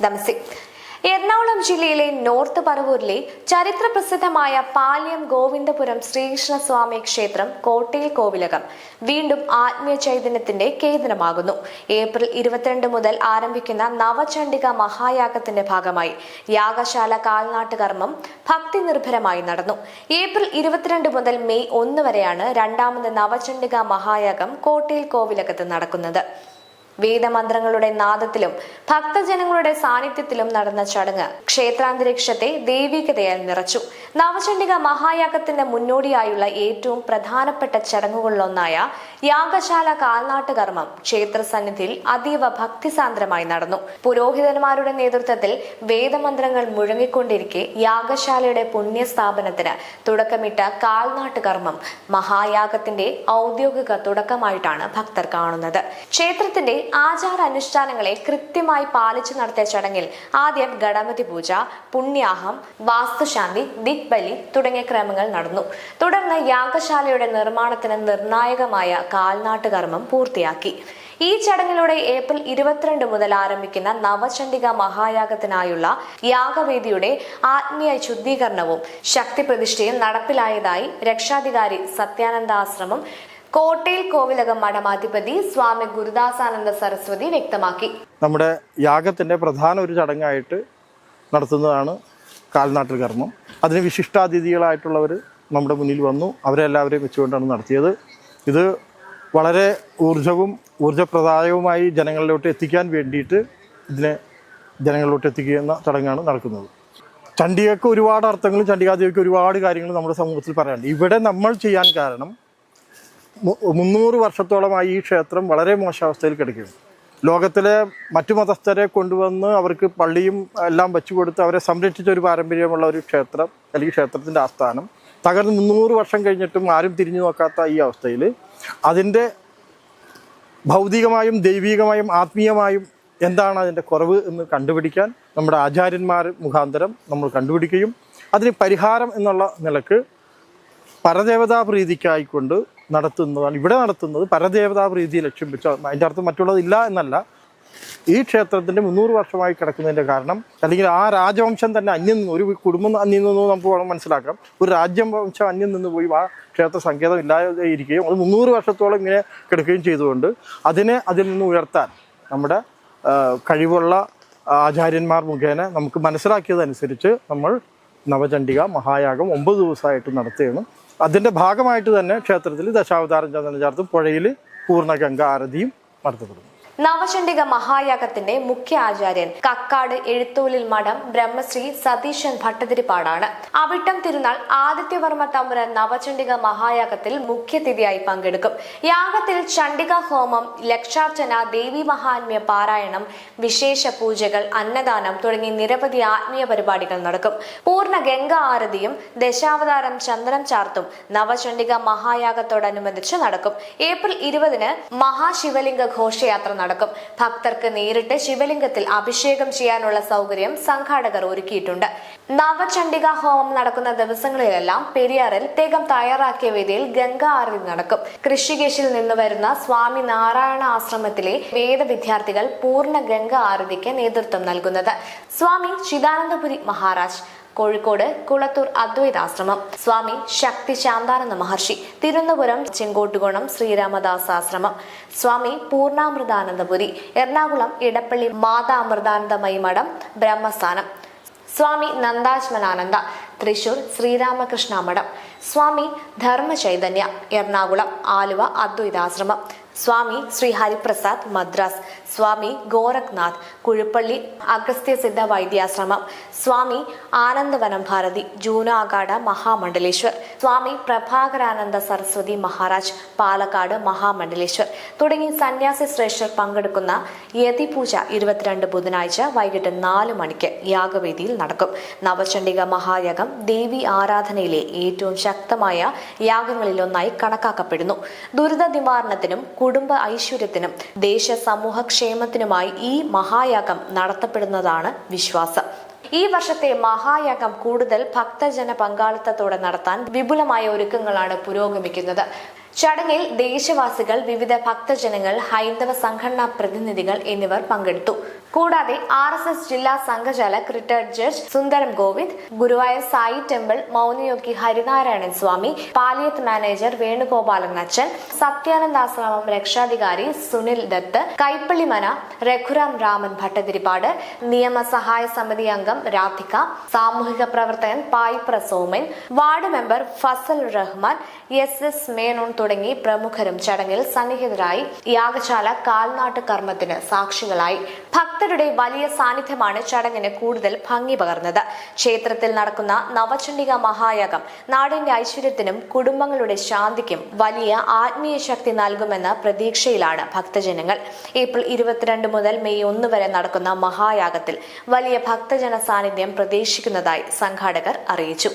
നമസ്തേ. എറണാകുളം ജില്ലയിലെ നോർത്ത് പറവൂരിലെ ചരിത്ര പ്രസിദ്ധമായ പാല്യം ഗോവിന്ദപുരം ശ്രീകൃഷ്ണസ്വാമി ക്ഷേത്രം കോട്ടയിൽ കോവിലകം വീണ്ടും ആത്മീയ ചൈതന്യത്തിന്റെ കേന്ദ്രമാകുന്നു. ഏപ്രിൽ 22 മുതൽ ആരംഭിക്കുന്ന നവചണ്ഡിക മഹായാഗത്തിന്റെ ഭാഗമായി യാഗശാല കാൽനാട്ട് കർമ്മം ഭക്തി നിർഭരമായി നടന്നു. ഏപ്രിൽ 22 മുതൽ മെയ് 1 വരെയാണ് രണ്ടാമത് നവചണ്ഡിക മഹായാഗം കോട്ടയിൽ കോവിലകത്ത് നടക്കുന്നത്. വേദമന്ത്രങ്ങളുടെ നാദത്തിലും ഭക്തജനങ്ങളുടെ സാന്നിധ്യത്തിലും നടന്ന ചടങ്ങ് ക്ഷേത്രാന്തരീക്ഷത്തെ ദൈവികതയാൽ നിറച്ചു. നവചണ്ഡിക മഹായാഗത്തിന്റെ മുന്നോടിയായുള്ള ഏറ്റവും പ്രധാനപ്പെട്ട ചടങ്ങുകളിലൊന്നായ യാഗശാല കാൽനാട്ട് കർമ്മം ക്ഷേത്ര സന്നിധിയിൽ അതീവ ഭക്തിസാന്ദ്രമായി നടന്നു. പുരോഹിതന്മാരുടെ നേതൃത്വത്തിൽ വേദമന്ത്രങ്ങൾ മുഴങ്ങിക്കൊണ്ടിരിക്കെ യാഗശാലയുടെ പുണ്യസ്ഥാപനത്തിന് തുടക്കമിട്ട കാൽനാട്ട് കർമ്മം മഹായാഗത്തിന്റെ ഔദ്യോഗിക തുടക്കമായിട്ടാണ് ഭക്തർ കാണുന്നത്. ക്ഷേത്രത്തിന്റെ ആചാര അനുഷ്ഠാനങ്ങളെ കൃത്യമായി പാലിച്ചു നടത്തിയ ചടങ്ങിൽ ആദ്യം ഗണപതി പൂജ, പുണ്യാഹം, വാസ്തുശാന്തി, ദിഗ്ബലി തുടങ്ങിയ ക്രമങ്ങൾ നടന്നു. തുടർന്ന് യാഗശാലയുടെ നിർമ്മാണത്തിന് നിർണായകമായ കാൽനാട്ട് കർമ്മം പൂർത്തിയാക്കി. ഈ ചടങ്ങിലൂടെ ഏപ്രിൽ 22 മുതൽ ആരംഭിക്കുന്ന നവചണ്ഡിക മഹായാഗത്തിനായുള്ള യാഗവേദിയുടെ ആത്മീയ ശുദ്ധീകരണവും ശക്തിപ്രതിഷ്ഠയും നടപ്പിലായതായി രക്ഷാധികാരി സത്യാനന്ദാശ്രമം കോട്ടയിൽ കോവിലകം മഠമാധിപതി സ്വാമി ഗുരുദാസാനന്ദ സരസ്വതി വ്യക്തമാക്കി. നമ്മുടെ യാഗത്തിന്റെ പ്രധാന ഒരു ചടങ്ങായിട്ട് നടത്തുന്നതാണ് കാൽനാട്ട് കർമ്മം. അതിന് വിശിഷ്ടാതിഥികളായിട്ടുള്ളവർ നമ്മുടെ മുന്നിൽ വന്നു. അവരെല്ലാവരെയും വെച്ചുകൊണ്ടാണ് നടത്തിയത്. ഇത് വളരെ ഊർജ്ജപ്രദായവുമായി ജനങ്ങളിലോട്ട് എത്തിക്കാൻ വേണ്ടിയിട്ട് ഇതിനെ ജനങ്ങളിലോട്ട് എത്തിക്കുന്ന ചടങ്ങാണ് നടക്കുന്നത്. ചണ്ഡികയ്ക്ക് ഒരുപാട് അർത്ഥങ്ങളും ചണ്ഡികാദേവിക്ക് ഒരുപാട് കാര്യങ്ങളും നമ്മുടെ സമൂഹത്തിൽ പറയാനുണ്ട്. ഇവിടെ നമ്മൾ ചെയ്യാൻ കാരണം 300 വർഷത്തോളമായി ഈ ക്ഷേത്രം വളരെ മോശാവസ്ഥയിൽ കിടക്കുകയാണ്. ലോകത്തിലെ മറ്റു മതസ്ഥരെ കൊണ്ടുവന്ന് അവർക്ക് പള്ളിയും എല്ലാം വെച്ചു കൊടുത്ത് അവരെ സംരക്ഷിച്ച ഒരു പാരമ്പര്യമുള്ള ഒരു ക്ഷേത്രം അല്ലെങ്കിൽ ക്ഷേത്രത്തിൻ്റെ ആസ്ഥാനം തകർന്ന് 300 വർഷം കഴിഞ്ഞിട്ടും ആരും തിരിഞ്ഞു നോക്കാത്ത ഈ അവസ്ഥയിൽ അതിൻ്റെ ഭൗതികമായും ദൈവികമായും ആത്മീയമായും എന്താണ് അതിൻ്റെ കുറവ് എന്ന് കണ്ടുപിടിക്കാൻ നമ്മുടെ ആചാര്യന്മാർ മുഖാന്തരം നമ്മൾ കണ്ടുപിടിക്കുകയും അതിന് പരിഹാരം എന്നുള്ള നിലക്ക് പരദേവതാ പ്രീതിക്കായിക്കൊണ്ട് നടത്തുന്നതാണ്. ഇവിടെ നടത്തുന്നത് പരദേവതാ പ്രീതി ലക്ഷ്യം വെച്ച്, അതിൻ്റെ അർത്ഥം മറ്റുള്ളതില്ല എന്നല്ല. ഈ ക്ഷേത്രത്തിൻ്റെ 300 വർഷമായി കിടക്കുന്നതിൻ്റെ കാരണം അല്ലെങ്കിൽ ആ രാജവംശം തന്നെ അന്യം നിന്ന്, ഒരു കുടുംബം അന്യം നിന്ന് നമുക്ക് വേണം മനസ്സിലാക്കാം. ഒരു രാജ്യവംശം അന്യം നിന്ന് പോയി ആ ക്ഷേത്ര സങ്കേതം ഇല്ലാതെ ഇരിക്കുകയും അത് 300 വർഷത്തോളം ഇങ്ങനെ കിടക്കുകയും ചെയ്തുകൊണ്ട് അതിൽ നിന്ന് ഉയർത്താൻ നമ്മുടെ കഴിവുള്ള ആചാര്യന്മാർ മുഖേന നമുക്ക് മനസ്സിലാക്കിയതനുസരിച്ച് നമ്മൾ നവചണ്ഡിക മഹായാഗം 9 ദിവസമായിട്ട് നടത്തുകയാണ്. അതിൻ്റെ ഭാഗമായിട്ട് തന്നെ ക്ഷേത്രത്തിൽ ദശാവതാരം ചന്ദന ചാർത്തും പുഴയിൽ പൂർണ്ണഗംഗ ആരതിയും നടത്തപ്പെടുന്നു. നവചണ്ഡിക മഹായാഗത്തിന്റെ മുഖ്യ ആചാര്യൻ കക്കാട് എഴുത്തോലിൽ മഠം ബ്രഹ്മശ്രീ സതീശൻ ഭട്ടതിരിപ്പാടാണ്. അവിട്ടം തിരുനാൾ ആദിത്യവർമ്മ തമ്പുരാൻ നവചണ്ഡിക മഹായാഗത്തിൽ മുഖ്യതിഥിയായി പങ്കെടുക്കും. യാഗത്തിൽ ചണ്ഡിക ഹോമം, ലക്ഷാർച്ചന, ദേവി മഹാത്മ്യ പാരായണം, വിശേഷ പൂജകൾ, അന്നദാനം തുടങ്ങി നിരവധി ആത്മീയ പരിപാടികൾ നടക്കും. പൂർണ്ണ ഗംഗ ആരതിയും ദശാവതാരം ചന്ദനം ചാർത്തും നവചണ്ഡിക മഹായാഗത്തോടനുബന്ധിച്ച് നടക്കും. ഏപ്രിൽ 20 മഹാശിവലിംഗ ഘോഷയാത്ര നടക്കും. ഭക്തർക്ക് നേരിട്ട് ശിവലിംഗത്തിൽ അഭിഷേകം ചെയ്യാനുള്ള സൗകര്യം സംഘാടകർ ഒരുക്കിയിട്ടുണ്ട്. നവചണ്ഡിക ഹോമം നടക്കുന്ന ദിവസങ്ങളിലെല്ലാം പെരിയാറിൽ പ്രത്യേകം തയ്യാറാക്കിയ വേദിയിൽ ഗംഗാ ആരതി നടക്കും. ഋഷികേശിൽ നിന്ന് വരുന്ന സ്വാമി നാരായണ ആശ്രമത്തിലെ വേദ വിദ്യാർത്ഥികൾ പൂർണ്ണ ഗംഗാ ആരതിക്ക് നേതൃത്വം നൽകുന്നത് സ്വാമി ചിദാനന്ദപുരി മഹാരാജ്, കോഴിക്കോട് കുളത്തൂർ അദ്വൈതാശ്രമം, സ്വാമി ശക്തി ശാന്താനന്ദ മഹർഷി, തിരുവനന്തപുരം ചെങ്കോട്ടുകോണം ശ്രീരാമദാസ് ആശ്രമം, സ്വാമി പൂർണ്ണാമൃതാനന്ദപുരി, എറണാകുളം ഇടപ്പള്ളി മാതാ അമൃതാനന്ദമയി മഠം ബ്രഹ്മസ്ഥാനം, സ്വാമി നന്ദാശ്മനാനന്ദ, തൃശൂർ ശ്രീരാമകൃഷ്ണ മഠം, സ്വാമി ധർമ്മചൈതന്യ, എറണാകുളം ആലുവ അദ്വൈതാശ്രമം, സ്വാമി ശ്രീ ഹരിപ്രസാദ് മദ്രാസ്, സ്വാമി ഗോരഖ്നാഥ് കുഴുപ്പള്ളി അഗസ്ത്യസിദ്ധ വൈദ്യാശ്രമം, സ്വാമി ആനന്ദവനം ഭാരതി ജൂനാഗാഡ മഹാമണ്ഡലേശ്വർ, സ്വാമി പ്രഭാകരാനന്ദ സരസ്വതി മഹാരാജ് പാലക്കാട് മഹാമണ്ഡലേശ്വർ തുടങ്ങി സന്യാസി ശ്രേഷ്ഠർ പങ്കെടുക്കുന്ന യതിപൂജ 22 ബുധനാഴ്ച വൈകിട്ട് 4 മണിക്ക് യാഗവേദിയിൽ നടക്കും. നവചണ്ഡിക മഹായാഗം ദേവി ആരാധനയിലെ ഏറ്റവും ശക്തമായ യാഗങ്ങളിലൊന്നായി കണക്കാക്കപ്പെടുന്നു. ദുരിത നിവാരണത്തിനും കുടുംബ ഐശ്വര്യത്തിനും ദേശ സമൂഹ ക്ഷേമത്തിനുമായി ഈ മഹായാഗം നടത്തപ്പെടുന്നതാണ് വിശ്വാസം. ഈ വർഷത്തെ മഹായാഗം കൂടുതൽ ഭക്തജന പങ്കാളിത്തത്തോടെ നടത്താൻ വിപുലമായ ഒരുക്കങ്ങളാണ് പുരോഗമിക്കുന്നത്. ചടങ്ങിൽ ദേശവാസികൾ, വിവിധ ഭക്തജനങ്ങൾ, ഹൈന്ദവ സംഘടനാ പ്രതിനിധികൾ എന്നിവർ പങ്കെടുത്തു. കൂടാതെ RSS ജില്ലാ സംഘചാലക് റിട്ടയർഡ് ജഡ്ജ് സുന്ദരം ഗോവിന്ദ്, ഗുരുവായൂർ സായി ടെമ്പിൾ മൗനയോഗി ഹരിനാരായണൻ സ്വാമി, പാലിയത്ത് മാനേജർ വേണുഗോപാലൻ അച്ഛൻ, സത്യാനന്ദാശ്രമം രക്ഷാധികാരി സുനിൽ ദത്ത്, കൈപ്പള്ളിമന രഘുറാം രാമൻ ഭട്ടതിരിപ്പാട്, നിയമസഹായ സമിതി അംഗം രാധിക, സാമൂഹിക പ്രവർത്തകൻ Payipra Soman, ward member Fazal Rahman, SS Menon തുടങ്ങി പ്രമുഖരും ചടങ്ങിൽ സന്നിഹിതരായി. യാഗശാല കാൽനാട്ട് കർമ്മത്തിന് സാക്ഷികളായി. ഭക്തരുടെ വലിയ സാന്നിധ്യമാണ് ചടങ്ങിന് കൂടുതൽ ഭംഗി പകർന്നത്. ക്ഷേത്രത്തിൽ നടക്കുന്ന നവചണ്ഡിക മഹായാഗം നാടിന്റെ ഐശ്വര്യത്തിനും കുടുംബങ്ങളുടെ ശാന്തിക്കും വലിയ ആത്മീയ ശക്തി നൽകുമെന്ന പ്രതീക്ഷയിലാണ് ഭക്തജനങ്ങൾ. ഏപ്രിൽ 22 മുതൽ മെയ് 1 വരെ നടക്കുന്ന മഹായാഗത്തിൽ വലിയ ഭക്തജന സാന്നിധ്യം പ്രതീക്ഷിക്കുന്നതായി സംഘാടകർ അറിയിച്ചു.